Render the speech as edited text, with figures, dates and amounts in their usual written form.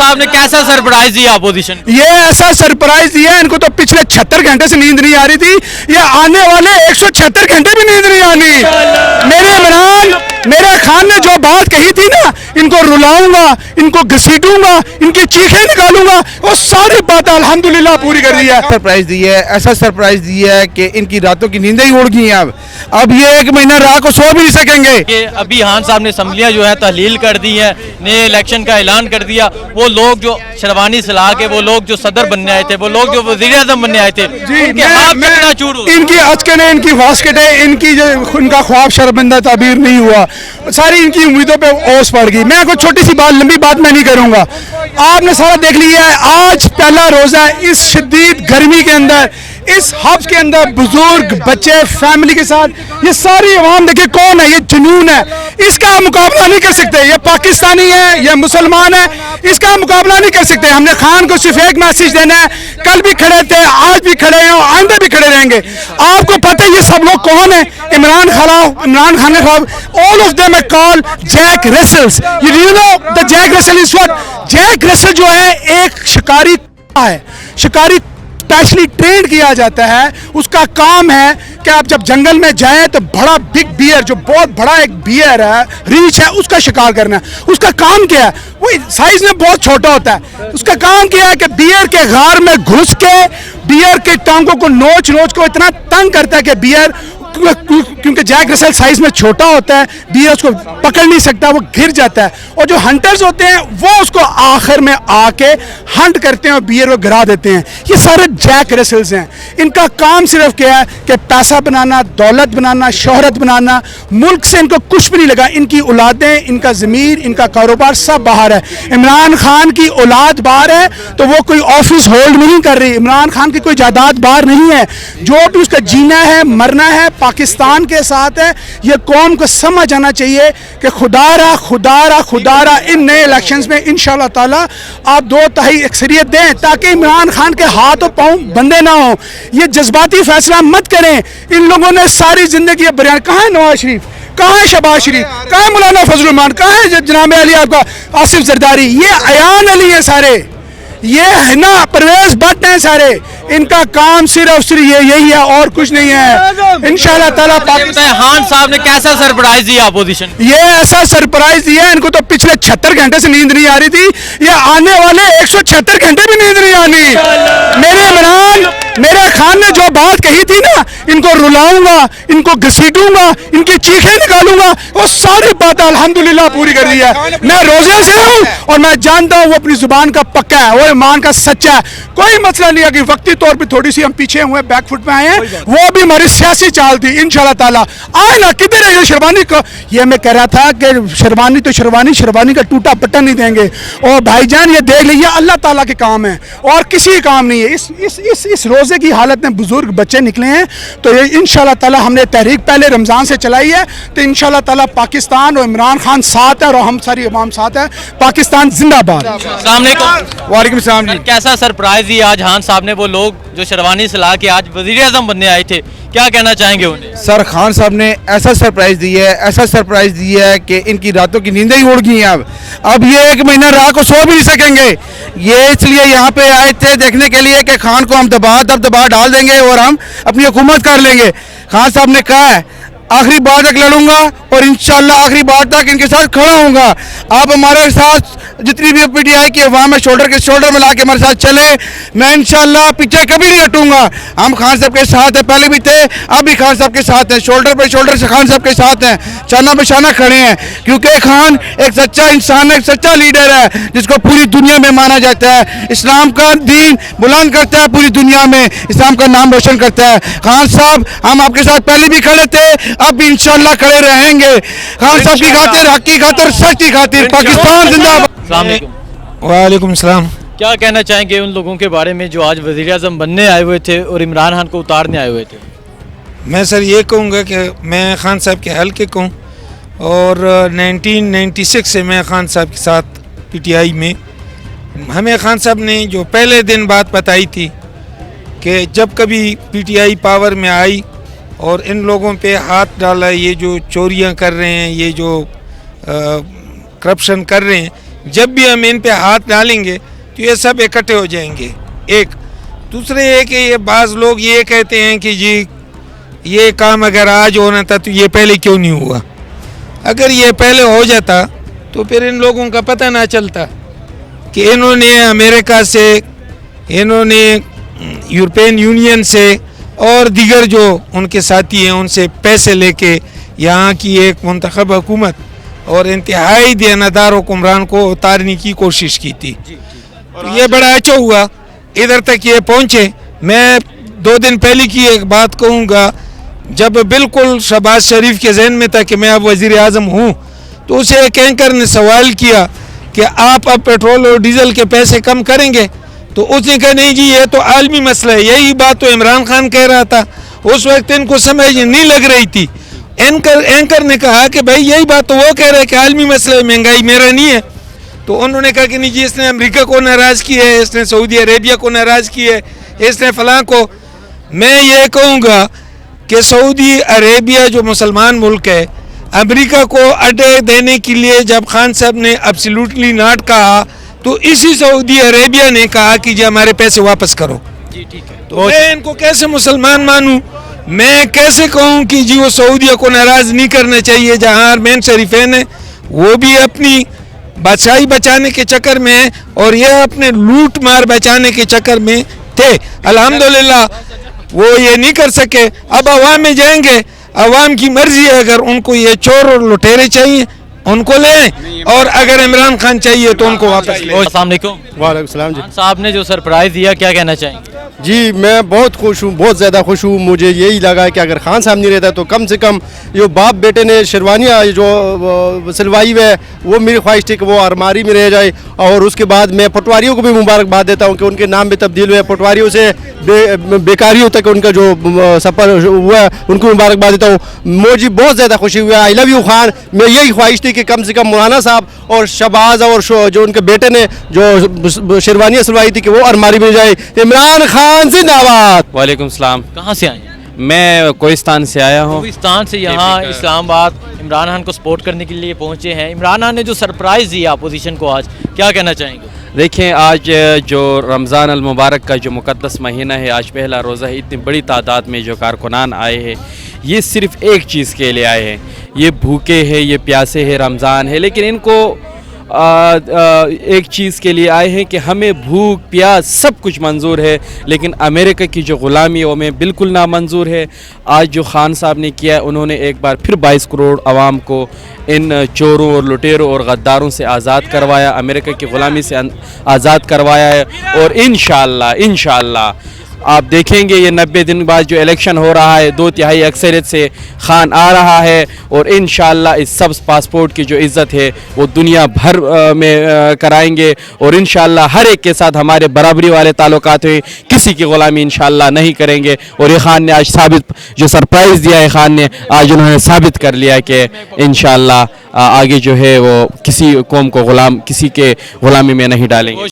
साहब ने कैसा सरप्राइज दिया अपोजिशन? ये ऐसा सरप्राइज दिया, इनको तो पिछले 76 घंटे से नींद नहीं आ रही थी, ये आने वाले 176 घंटे भी नींद नहीं आनी। मेरे खान ने जो बात कही थी ना, इनको रुलाऊंगा, इनको घसीटूंगा, इनकी चीखें निकालूंगा, वो सारी बात अल्हम्दुलिल्लाह पूरी कर दी है। सरप्राइज दी है, ऐसा सरप्राइज दिया है कि इनकी रातों की नींदें ही उड़ गई हैं। अब ये 1 महीना रात को सो भी नहीं सकेंगे। कि अभी खान साहब ने असम्बलियां जो है तहलील कर दी है, नए इलेक्शन का ऐलान कर दिया। वो लोग जो शेरवानी सलाह के, वो लोग जो सदर बनने आए थे, वो लोग जो वजीर आजम बनने आए थे, उनके हाथ में चकनाचूर हो। इनकी अचकन है, इनकी वास्केट है, इनकी जो उनका ख्वाब शर्मिंदा ताबीर नहीं हुआ, सारी इनकी उम्मीदों पे ओस पड़ गई। मैं कोई छोटी सी बात, लंबी बात मैं नहीं करूंगा, आपने सारा देख लिया है। आज पहला रोजा है इस शदीद गर्मी के अंदर, इस हब्स के अंदर, बुजुर्ग बच्चे फैमिली के साथ, ये सारी अवाम देखिए कौन है, ये जुनून है, इसका मुकाबला नहीं कर सकते। ये पाकिस्तानी है, ये मुसलमान है, इसका मुकाबला नहीं कर सकते। हमने खान को सिर्फ एक मैसेज देना है, कल भी खड़े थे, आज भी खड़े हैं और आइंदा भी खड़े रहेंगे। आपको पता है ये सब लोग कौन है? इमरान खान के खिलाफ all of them call Jack Russells. You know the Jack Russell is what? Jack Russell जो है एक शिकारी है, शिकारी स्पेशली ट्रेन किया जाता है। उसका काम है कि आप जब जंगल में जाएं तो बड़ा बिग बियर, जो बहुत बड़ा एक बियर है, रीच है, उसका शिकार करना है। उसका काम क्या है? वो साइज में बहुत छोटा होता है। उसका काम क्या है कि बियर के गार में घुस के बियर के टांगों को नोच को इतना तंग करता है कि बियर, क्योंकि जैक रसेल साइज में छोटा होता है, बियर उसको पकड़ नहीं सकता, वो गिर जाता है। और जो हंटर्स होते हैं वो उसको आखिर में आके हंट करते हैं और बियर को गिरा देते हैं। ये सारे जैक रसेल्स हैं। इनका काम सिर्फ क्या है कि पैसा बनाना, दौलत बनाना, शोहरत बनाना। मुल्क से इनको कुछ भी नहीं लगा। इनकी औलादें, इनका ज़मीर, इनका कारोबार सब बाहर है। इमरान खान की औलाद बाहर है तो वो कोई ऑफिस होल्ड नहीं कर रही। इमरान खान की कोई जायदाद बाहर नहीं है। जो भी उसका जीना है, मरना है, पाकिस्तान के साथ है। ये कौम को समझ आना चाहिए कि खुदारा इन नए इलेक्शंस में इंशाल्लाह ताला आप 2/3 अक्सरियत दें ताकि इमरान खान के हाथ और पांव बंदे ना हो। ये जज्बाती फैसला मत करें। इन लोगों ने सारी जिंदगी बयान, कहाँ है नवाज शरीफ, कहाँ है शहबाज शरीफ, कहाँ है मौलाना फजल रहमान, कहाँ है जनाब अली, आपका आसिफ जरदारी, ये अयान अली है सारे, ये है ना परवेज भट्ट हैं सारे। इनका काम सिर्फ यही है और कुछ नहीं है। इंशाल्लाह ताला खान साहब ने कैसा सरप्राइज दिया अपोजिशन? ये ऐसा सरप्राइज दिया, इनको तो पिछले 76 घंटे से नींद नहीं आ रही थी, ये आने वाले 176 घंटे भी नींद नहीं आनी। मेरे खान ने जो बात कही थी ना, इनको रुलाऊंगा, इनको घसीटूंगा, इनकी चीखें निकालूंगा, वो सारी बात अल्हम्दुलिल्लाह पूरी कर दी है। मैं रोजे से हूँ और मैं जानता हूँ वो अपनी जुबान का पक्का है, वो ईमान का सच्चा है। कोई मसला नहीं है कि वक्ती तौर पे थोड़ी सी हम पीछे हुए, बैक फुट में आए हैं, वो भी हमारी सियासी चाल थी। इंशाल्लाह ताला आए ना, किधर है ये शेरवानी को? ये मैं कह रहा था कि शेरवानी तो शेरवानी का टूटा पट्टा नहीं देंगे। और भाईजान ये देख लीजिए, अल्लाह ताला के काम है और किसी काम नहीं है। इस रोजे की हालत में बुजुर्ग बच्चे निकले हैं, तो ये इंशाल्लाह ताला हमने तहरीक पहले रमजान से चलाई है, तो इंशाल्लाह ताला पाकिस्तान और इमरान खान साथ है और हम सारी अवाम साथ है। पाकिस्तान जिंदाबाद। वालेकुम सलाम जी। कैसा सरप्राइज दिया आज खान साहब ने? वो लोग जो शेरवानी सलाह के आज वजीर आजम बनने आए थे, क्या कहना चाहेंगे उन्हें? सर खान साहब ने ऐसा सरप्राइज दिया है कि इनकी रातों की नींदें ही उड़ गई हैं। अब ये 1 महीना रात को सो भी नहीं सकेंगे। ये इसलिए यहाँ पे आए थे देखने के लिए कि खान को हम दबा डाल देंगे और हम अपनी हुकूमत कर लेंगे। खान साहब ने कहा है आखिरी बार तक लड़ूंगा और इंशाल्लाह आखिरी बार तक इनके साथ खड़ा हूँगा। आप हमारे साथ जितनी भी पीटीआई की अवाम है शोल्डर के शोल्डर मिला के हमारे साथ चले, मैं इंशाल्लाह पीछे कभी नहीं हटूंगा। हम खान साहब के साथ हैं, पहले भी थे, अब भी खान साहब के साथ हैं, शोल्डर पे शोल्डर से खान साहब के साथ हैं, शाना पे शाना खड़े हैं। क्योंकि खान एक सच्चा इंसान है, एक सच्चा लीडर है जिसको पूरी दुनिया में माना जाता है। इस्लाम का दीन बुलंद करता है, पूरी दुनिया में इस्लाम का नाम रोशन करता है। खान साहब हम आपके साथ पहले भी खड़े थे, अब भी इंशाल्लाह खड़े रहेंगे। खान साहब की खातिर, हक की खातिर, सच की खातिर। पाकिस्तान जिंदाबाद। वालेकुम सलाम। क्या कहना चाहेंगे उन लोगों के बारे में जो आज वजीर आजम बनने आए हुए थे और इमरान खान को उतारने आए हुए थे? मैं सर ये कहूँगा कि मैं खान साहब के हल्के को हूँ और 1996 से मैं खान साहब के साथ पीटीआई में। हमें खान साहब ने जो पहले दिन बात बताई थी कि जब कभी पीटीआई पावर में आई और इन लोगों पे हाथ डाला, ये जो चोरियां कर रहे हैं, ये जो करप्शन कर रहे हैं, जब भी हम इन पे हाथ डालेंगे तो ये सब इकट्ठे हो जाएंगे। एक दूसरे ये कि ये बाज़ लोग ये कहते हैं कि जी ये काम अगर आज होना था तो ये पहले क्यों नहीं हुआ। अगर ये पहले हो जाता तो फिर इन लोगों का पता ना चलता कि इन्होंने अमेरिका से, इन्होंने यूरोपियन यूनियन से और दीगर जो उनके साथी हैं उनसे पैसे लेके यहाँ की एक मुंतखब हुकूमत और इंतहाई देनदार हुक्मरान को उतारने की कोशिश की थी। तो ये बड़ा अच्छा हुआ इधर तक ये पहुँचे। मैं 2 दिन पहले की एक बात कहूँगा, जब बिल्कुल शहबाज शरीफ के जहन में था कि मैं अब वज़ीर आज़म हूँ, तो उसे एक एंकर ने सवाल किया कि आप अब पेट्रोल और डीजल के पैसे कम करेंगे, तो उसने कहा नहीं जी ये तो आलमी मसला है। यही बात तो इमरान खान कह रहा था, उस वक्त इनको समझ नहीं लग रही थी। एंकर ने कहा कि भाई यही बात तो वो कह रहे हैं कि आलमी मसला है, महंगाई मेरा नहीं है। तो उन्होंने कहा कि नहीं जी इसने अमेरिका को नाराज़ किया है, इसने सऊदी अरेबिया को नाराज़ किया है, इसने फ़लाँ को। मैं ये कहूँगा कि सऊदी अरेबिया जो मुसलमान मुल्क है, अमेरिका को अड्डे देने के लिए जब खान साहब ने एब्सोल्युटली नॉट कहा, तो इसी सऊदी अरेबिया ने कहा कि जी हमारे पैसे वापस करो। जी ठीक है। तो मैं इनको कैसे मुसलमान मानूं? मैं कैसे कहूं कि जी वो सऊदिया को नाराज़ नहीं करना चाहिए, जहां अरमैन शरीफैन है वो भी अपनी बादशाही बचाने के चक्कर में है और ये अपने लूट मार बचाने के चक्कर में थे। अल्हम्दुलिल्लाह वो ये नहीं कर सके। अब अवाम में जाएंगे, अवाम की मर्जी है, अगर उनको ये चोर और लुटेरे चाहिए उनको लें, और अगर इमरान खान चाहिए तो उनको वापस लें। अस्सलाम वालेकुम। वालेकुम सलाम जी। खान साहब ने जो सरप्राइज़ दिया, क्या कहना चाहेंगे? जी मैं बहुत खुश हूँ, बहुत ज़्यादा खुश हूँ। मुझे यही लगा कि अगर खान साहब नहीं रहता तो कम से कम जो बाप बेटे ने शेरवानियाँ जो सिलवाई है वो मेरी ख्वाहिश थी कि वो अलमारी में रह जाए। और उसके बाद मैं पटवारियों को भी मुबारकबाद देता हूँ कि उनके नाम भी तब्दील हुए, पटवारियों से बेकारियों तक उनका जो सफ़र हुआ है उनको मुबारकबाद देता हूँ। मुझे बहुत ज़्यादा खुशी हुई। I love you Khan. मैं यही ख्वाहिश थी कि कम से कम मौलाना साहब और शहबाज और जो उनके बेटे ने जो शेरवानियाँ सिलवाई थी कि वो अलमारी में जाए। इमरान खान जिंदाबाद। वालेकुम सलाम। कहाँ से आए हैं? मैं कोहिस्तान से आया हूँ। पाकिस्तान से यहाँ इस्लामाबाद इमरान खान को सपोर्ट करने के लिए पहुँचे हैं। इमरान खान ने जो सरप्राइज़ दिया अपोजिशन को, आज क्या कहना चाहेंगे? देखें आज जो रमज़ान अल मुबारक का जो मुक़द्दस महीना है, आज पहला रोज़ा है, इतनी बड़ी तादाद में जो कारकुनान आए हैं, ये सिर्फ़ एक चीज़ के लिए आए हैं। ये भूखे हैं, ये प्यासे हैं, रमज़ान है, लेकिन इनको एक चीज़ के लिए आए हैं कि हमें भूख प्यास सब कुछ मंजूर है, लेकिन अमेरिका की जो ग़ुलामी है वो हमें बिल्कुल नामंजूर है। आज जो खान साहब ने किया है, उन्होंने एक बार फिर 22 करोड़ आवाम को इन चोरों और लुटेरों और गद्दारों से आज़ाद करवाया, अमेरिका की ग़ुलामी से आज़ाद करवाया है। और इंशाअल्लाह आप देखेंगे ये 90 दिन बाद जो इलेक्शन हो रहा है, 2/3 अक्सरियत से खान आ रहा है, और इंशाअल्लाह इस सब पासपोर्ट की जो इज़्ज़त है वो दुनिया भर में कराएंगे, और इंशाअल्लाह हर एक के साथ हमारे बराबरी वाले ताल्लुकात हैं, किसी की ग़ुलामी इंशाअल्लाह नहीं करेंगे। और ये खान ने आज साबित, जो सरप्राइज़ दिया है खान ने, आज उन्होंने साबित कर लिया कि इंशाअल्लाह आगे जो है वो किसी कौम को किसी के ग़ुलामी में नहीं डालेंगे।